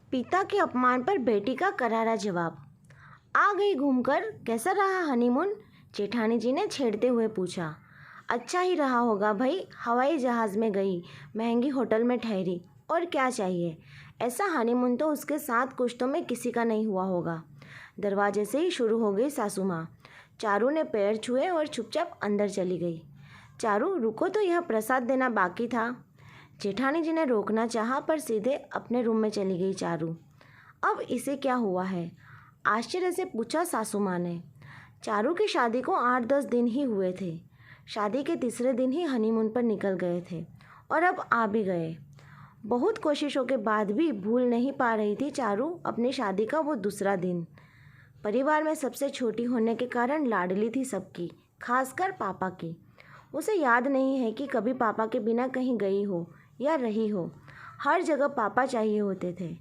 पिता के अपमान पर बेटी का करारा जवाब। आ गई घूमकर, कैसा रहा हनीमून? जेठानी जी ने छेड़ते हुए पूछा। अच्छा ही रहा होगा भाई, हवाई जहाज़ में गई, महंगी होटल में ठहरी, और क्या चाहिए। ऐसा हनीमून तो उसके 7 कुश्तों में किसी का नहीं हुआ होगा। दरवाजे से ही शुरू हो गई सासू माँ। चारू ने पैर छुए और चुपचाप अंदर चली गई। चारू रुको, तो यह प्रसाद देना बाकी था। जेठानी जी ने रोकना चाहा पर सीधे अपने रूम में चली गई चारू। अब इसे क्या हुआ है? आश्चर्य से पूछा सासू माँ ने। चारू की शादी को 8-10 दिन ही हुए थे। शादी के तीसरे दिन ही हनीमून पर निकल गए थे और अब आ भी गए। बहुत कोशिशों के बाद भी भूल नहीं पा रही थी चारू अपनी शादी का वो दूसरा दिन। परिवार में सबसे छोटी होने के कारण लाडली थी सबकी, खासकर पापा की। उसे याद नहीं है कि कभी पापा के बिना कहीं गई हो या रही हो। हर जगह पापा चाहिए होते थे।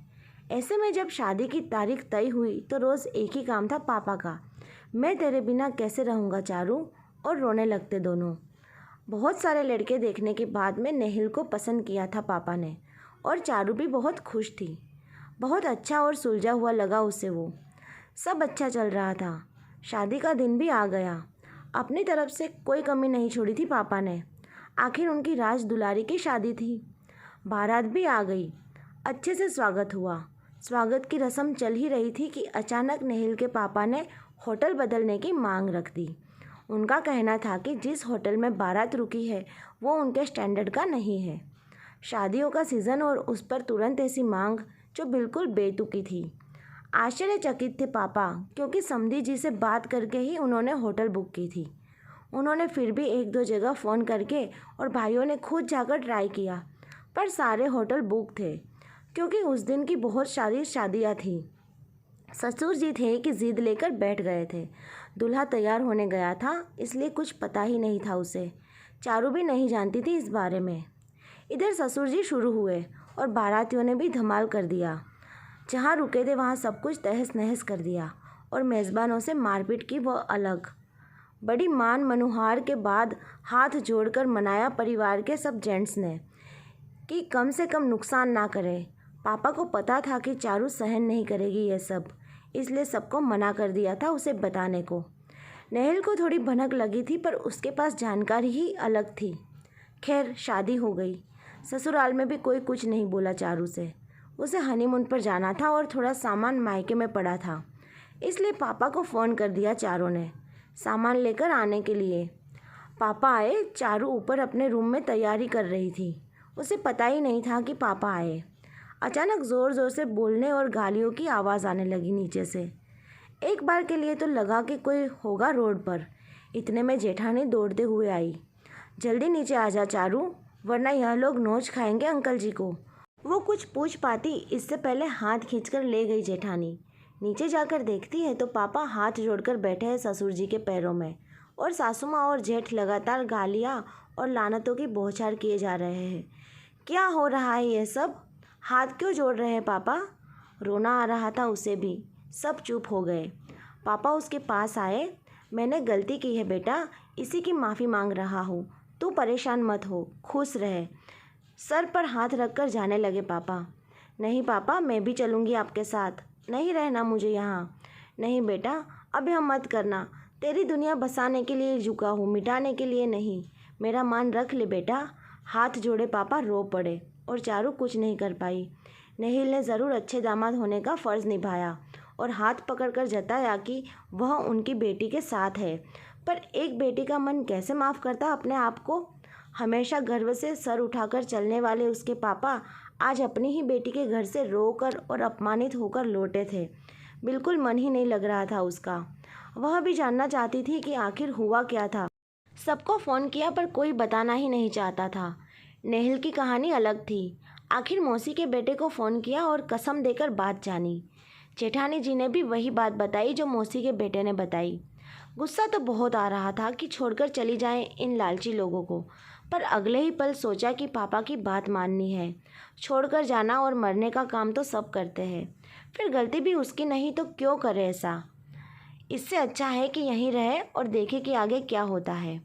ऐसे में जब शादी की तारीख तय हुई तो रोज़ एक ही काम था पापा का, मैं तेरे बिना कैसे रहूँगा चारू, और रोने लगते दोनों। बहुत सारे लड़के देखने के बाद में नेहिल को पसंद किया था पापा ने, और चारू भी बहुत खुश थी। बहुत अच्छा और सुलझा हुआ लगा उसे वो। सब अच्छा चल रहा था। शादी का दिन भी आ गया। अपनी तरफ से कोई कमी नहीं छोड़ी थी पापा ने। आखिर उनकी राज दुलारी की शादी थी। बारात भी आ गई। अच्छे से स्वागत हुआ। स्वागत की रस्म चल ही रही थी कि अचानक नेहिल के पापा ने होटल बदलने की मांग रख दी। उनका कहना था कि जिस होटल में बारात रुकी है वो उनके स्टैंडर्ड का नहीं है। शादियों का सीज़न और उस पर तुरंत ऐसी मांग जो बिल्कुल बेतुकी थी। आश्चर्यचकित थे पापा, क्योंकि समधी जी से बात करके ही उन्होंने होटल बुक की थी। उन्होंने फिर भी 1-2 जगह फ़ोन करके और भाइयों ने खुद जाकर ट्राई किया, पर सारे होटल बुक थे, क्योंकि उस दिन की बहुत सारी शादियाँ थीं। ससुर जी थे कि जिद लेकर बैठ गए थे। दूल्हा तैयार होने गया था, इसलिए कुछ पता ही नहीं था उसे। चारू भी नहीं जानती थी इस बारे में। इधर ससुर जी शुरू हुए और बारातियों ने भी धमाल कर दिया। जहाँ रुके थे वहाँ सब कुछ तहस नहस कर दिया, और मेज़बानों से मारपीट की वो अलग। बड़ी मान मनुहार के बाद हाथ जोड़कर मनाया परिवार के सब जेंट्स ने कि कम से कम नुकसान ना करें। पापा को पता था कि चारू सहन नहीं करेगी ये सब, इसलिए सबको मना कर दिया था उसे बताने को। नेहिल को थोड़ी भनक लगी थी, पर उसके पास जानकारी ही अलग थी। खैर, शादी हो गई। ससुराल में भी कोई कुछ नहीं बोला चारू से। उसे हनीमून पर जाना था और थोड़ा सामान मायके में पड़ा था, इसलिए पापा को फ़ोन कर दिया चारों ने सामान लेकर आने के लिए। पापा आए। चारू ऊपर अपने रूम में तैयारी कर रही थी। उसे पता ही नहीं था कि पापा आए। अचानक ज़ोर ज़ोर से बोलने और गालियों की आवाज़ आने लगी नीचे से। एक बार के लिए तो लगा कि कोई होगा रोड पर। इतने में जेठानी दौड़ते हुए आई। जल्दी नीचे आ जा चारू, वरना यह लोग नोच खाएंगे अंकल जी को। वो कुछ पूछ पाती इससे पहले हाथ खींचकर ले गई जेठानी। नीचे जाकर देखती है तो पापा हाथ जोड़कर बैठे हैं ससुर जी के पैरों में, और सासू माँ और जेठ लगातार गालियाँ और लानतों की बौछार किए जा रहे हैं। क्या हो रहा है ये सब? हाथ क्यों जोड़ रहे हैं पापा? रोना आ रहा था उसे भी। सब चुप हो गए। पापा उसके पास आए। मैंने गलती की है बेटा, इसी की माफ़ी मांग रहा हूँ। तू परेशान मत हो, खुश रहे। सर पर हाथ रखकर जाने लगे पापा। नहीं पापा, मैं भी चलूँगी आपके साथ। नहीं रहना मुझे यहाँ। नहीं बेटा, अब यह मत करना। तेरी दुनिया बसाने के लिए झुका हूँ, मिटाने के लिए नहीं। मेरा मान रख ले बेटा। हाथ जोड़े पापा रो पड़े, और चारू कुछ नहीं कर पाई। नेहिल ने ज़रूर अच्छे दामाद होने का फ़र्ज़ निभाया और हाथ पकड़कर जताया कि वह उनकी बेटी के साथ है। पर एक बेटी का मन कैसे माफ़ करता अपने आप को? हमेशा गर्व से सर उठाकर चलने वाले उसके पापा आज अपनी ही बेटी के घर से रोकर और अपमानित होकर लौटे थे। बिल्कुल मन ही नहीं लग रहा था उसका। वह भी जानना चाहती थी कि आखिर हुआ क्या था। सबको फ़ोन किया पर कोई बताना ही नहीं चाहता था। नेहिल की कहानी अलग थी। आखिर मौसी के बेटे को फ़ोन किया और कसम देकर बात जानी। जेठानी जी ने भी वही बात बताई जो मौसी के बेटे ने बताई। गुस्सा तो बहुत आ रहा था कि छोड़कर चली जाएं इन लालची लोगों को, पर अगले ही पल सोचा कि पापा की बात माननी है। छोड़कर जाना और मरने का काम तो सब करते हैं, फिर गलती भी उसकी नहीं तो क्यों करे ऐसा। इससे अच्छा है कि यहीं रहे और देखे कि आगे क्या होता है।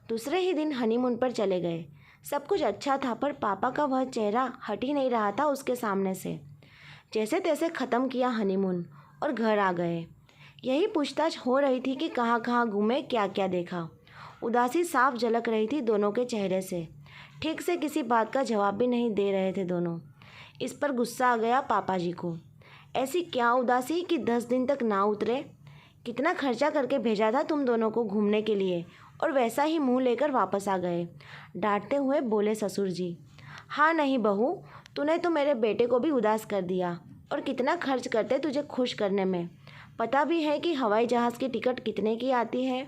दूसरे ही दिन हनीमून पर चले गए। सब कुछ अच्छा था, पर पापा का वह चेहरा हट ही नहीं रहा था उसके सामने से। जैसे तैसे ख़त्म किया हनीमून और घर आ गए। यही पूछताछ हो रही थी कि कहाँ कहाँ घूमे, क्या क्या देखा। उदासी साफ झलक रही थी दोनों के चेहरे से। ठीक से किसी बात का जवाब भी नहीं दे रहे थे दोनों। इस पर गुस्सा आ गया पापा जी को। ऐसी क्या उदासी कि 10 दिन तक ना उतरे। कितना खर्चा करके भेजा था तुम दोनों को घूमने के लिए और वैसा ही मुंह लेकर वापस आ गए। डांटते हुए बोले ससुर जी। हाँ नहीं बहू, तूने तो मेरे बेटे को भी उदास कर दिया। और कितना खर्च करते तुझे खुश करने में। पता भी है कि हवाई जहाज़ की टिकट कितने की आती है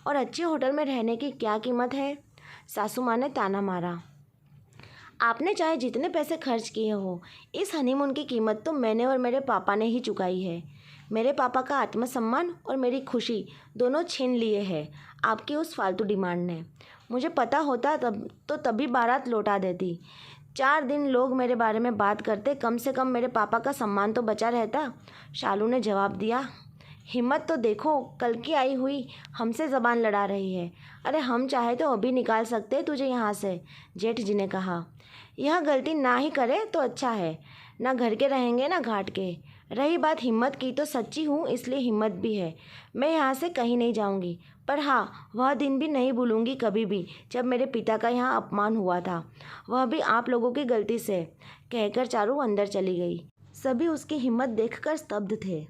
और अच्छे होटल में रहने की क्या कीमत है। सासू माँ ने ताना मारा। आपने चाहे जितने पैसे खर्च किए हो, इस हनीमून की कीमत तो मैंने और मेरे पापा ने ही चुकाई है। मेरे पापा का आत्मसम्मान और मेरी खुशी दोनों छीन लिए हैं आपकी उस फालतू डिमांड ने। मुझे पता होता तभी बारात लौटा देती। 4 दिन लोग मेरे बारे में बात करते, कम से कम मेरे पापा का सम्मान तो बचा रहता। शालू ने जवाब दिया। हिम्मत तो देखो, कल की आई हुई हमसे ज़बान लड़ा रही है। अरे हम चाहे तो अभी निकाल सकते तुझे यहाँ से, जेठ जी ने कहा। यह गलती ना ही करे तो अच्छा है। ना घर के रहेंगे ना घाट के। रही बात हिम्मत की, तो सच्ची हूँ इसलिए हिम्मत भी है। मैं यहाँ से कहीं नहीं जाऊँगी। पर हाँ, वह दिन भी नहीं भूलूंगी कभी भी जब मेरे पिता का यहाँ अपमान हुआ था, वह भी आप लोगों की गलती से, कहकर चारू अंदर चली गई। सभी उसकी हिम्मत देखकर स्तब्ध थे।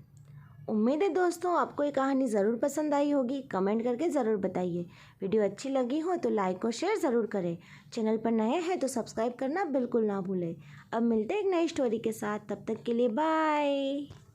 उम्मीद है दोस्तों आपको ये कहानी ज़रूर पसंद आई होगी। कमेंट करके ज़रूर बताइए। वीडियो अच्छी लगी हो तो लाइक और शेयर ज़रूर करें। चैनल पर नए हैं तो सब्सक्राइब करना बिल्कुल ना भूलें। अब मिलते हैं एक नई स्टोरी के साथ। तब तक के लिए बाय।